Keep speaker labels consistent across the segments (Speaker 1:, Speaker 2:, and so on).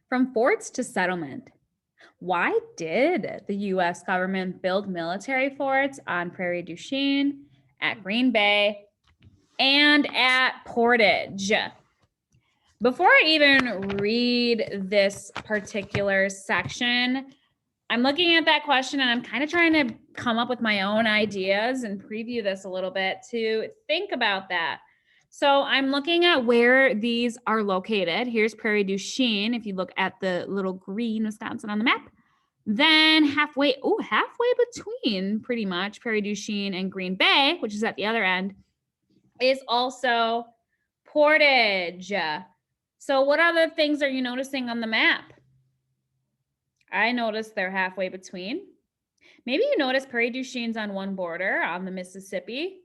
Speaker 1: From forts to settlement. Why did the US government build military forts on Prairie du Chien, at Green Bay, and at Portage? Before I even read this particular section, I'm looking at that question and I'm kind of trying to come up with my own ideas and preview this a little bit to think about that. So I'm looking at where these are located. Here's Prairie du Chien. If you look at the little green Wisconsin on the map, then halfway between pretty much Prairie du Chien and Green Bay, which is at the other end, is also Portage. So what other things are you noticing on the map? I noticed they're halfway between. Maybe you notice Prairie du Chien's on one border on the Mississippi.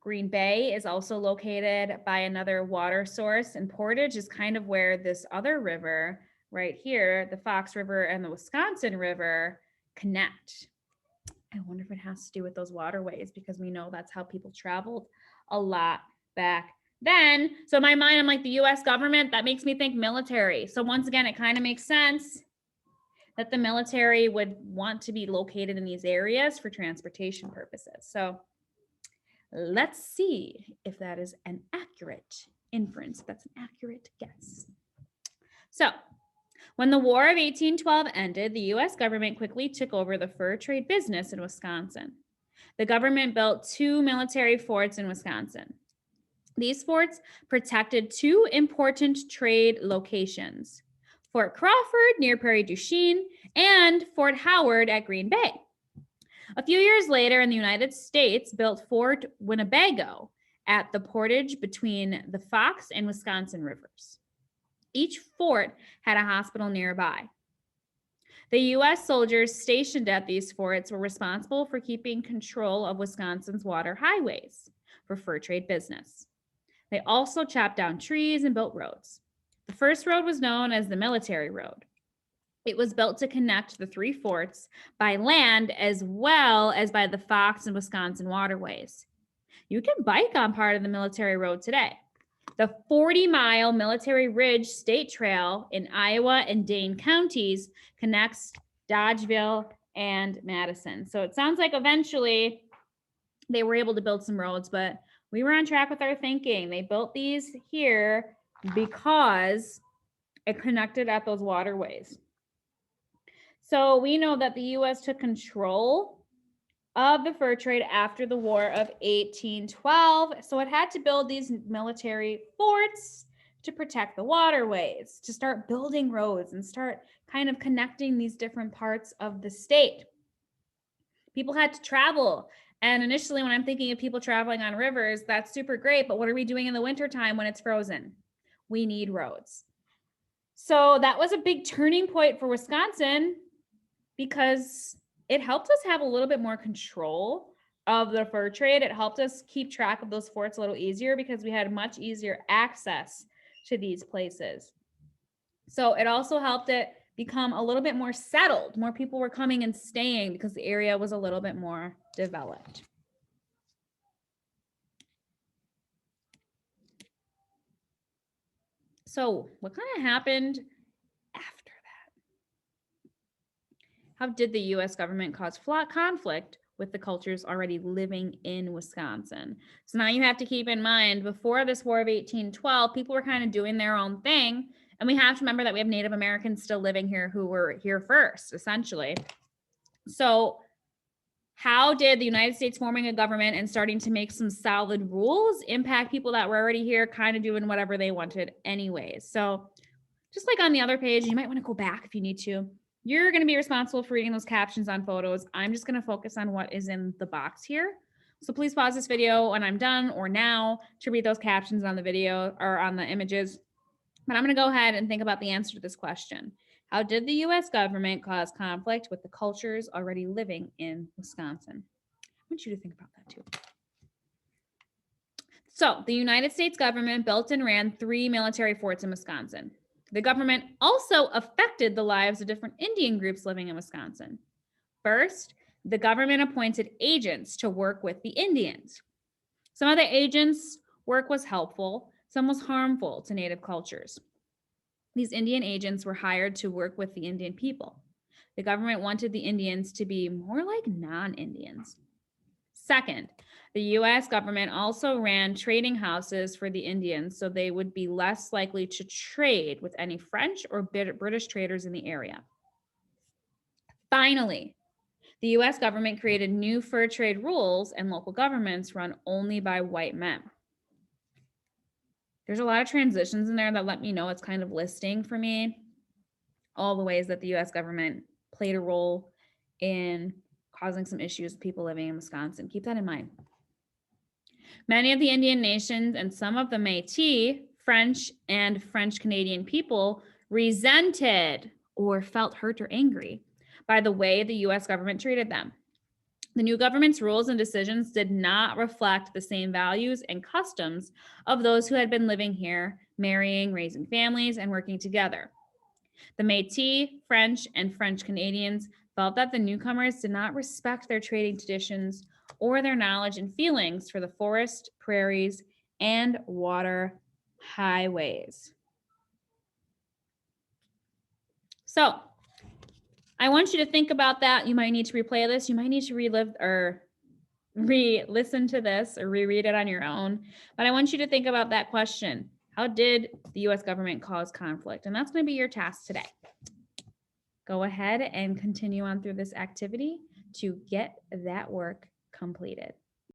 Speaker 1: Green Bay is also located by another water source, and Portage is kind of where this other river right here, the Fox River and the Wisconsin River, connect. I wonder if it has to do with those waterways, because we know that's how people traveled a lot back then. So in my mind, I'm like, the US government, that makes me think military. So once again, it kind of makes sense that the military would want to be located in these areas for transportation purposes. So let's see if that is an accurate inference, if that's an accurate guess. So when the War of 1812 ended, the US government quickly took over the fur trade business in Wisconsin. The government built 2 military forts in Wisconsin. These forts protected 2 important trade locations: Fort Crawford near Prairie du Chien and Fort Howard at Green Bay. A few years later, in the United States, built Fort Winnebago at the portage between the Fox and Wisconsin rivers. Each fort had a hospital nearby. The U.S. soldiers stationed at these forts were responsible for keeping control of Wisconsin's water highways for fur trade business. They also chopped down trees and built roads. The first road was known as the Military Road. It was built to connect the 3 forts by land as well as by the Fox and Wisconsin waterways. You can bike on part of the Military Road today. The 40-mile Military Ridge State Trail in Iowa and Dane counties connects Dodgeville and Madison. So it sounds like eventually they were able to build some roads, but we were on track with our thinking. They built these here because it connected at those waterways. So we know that the U.S. took control of the fur trade after the War of 1812. So it had to build these military forts to protect the waterways, to start building roads and start kind of connecting these different parts of the state. People had to travel. And initially, when I'm thinking of people traveling on rivers, that's super great. But what are we doing in the wintertime when it's frozen? We need roads. So that was a big turning point for Wisconsin, because it helped us have a little bit more control of the fur trade. It helped us keep track of those forts a little easier because we had much easier access to these places. So it also helped it become a little bit more settled. More people were coming and staying because the area was a little bit more developed. So what kind of happened after that? How did the US government cause conflict with the cultures already living in Wisconsin? So now you have to keep in mind, before this War of 1812, people were kind of doing their own thing. And we have to remember that we have Native Americans still living here who were here first, essentially. So how did the United States forming a government and starting to make some solid rules impact people that were already here, kind of doing whatever they wanted anyways? So just like on the other page, you might want to go back if you need to. You're going to be responsible for reading those captions on photos. I'm just going to focus on what is in the box here. So please pause this video when I'm done or now to read those captions on the video or on the images. But I'm going to go ahead and think about the answer to this question. How did the U.S. government cause conflict with the cultures already living in Wisconsin? I want you to think about that too. So the United States government built and ran 3 military forts in Wisconsin. The government also affected the lives of different Indian groups living in Wisconsin. First, the government appointed agents to work with the Indians. Some of the agents' work was helpful, some was harmful to Native cultures. These Indian agents were hired to work with the Indian people. The government wanted the Indians to be more like non-Indians. Second, the US government also ran trading houses for the Indians so they would be less likely to trade with any French or British traders in the area. Finally, the US government created new fur trade rules and local governments run only by white men. There's a lot of transitions in there that let me know it's kind of listing for me all the ways that the US government played a role in causing some issues with people living in Wisconsin. Keep that in mind. Many of the Indian nations and some of the Métis, French and French Canadian people resented or felt hurt or angry by the way the US government treated them. The new government's rules and decisions did not reflect the same values and customs of those who had been living here, marrying, raising families, and working together. The Métis, French, and French Canadians felt that the newcomers did not respect their trading traditions or their knowledge and feelings for the forest, prairies, and water highways. So, I want you to think about that. You might need to replay this. You might need to relive or re-listen to this or reread it on your own. But I want you to think about that question. How did the US government cause conflict? And that's going to be your task today. Go ahead and continue on through this activity to get that work completed.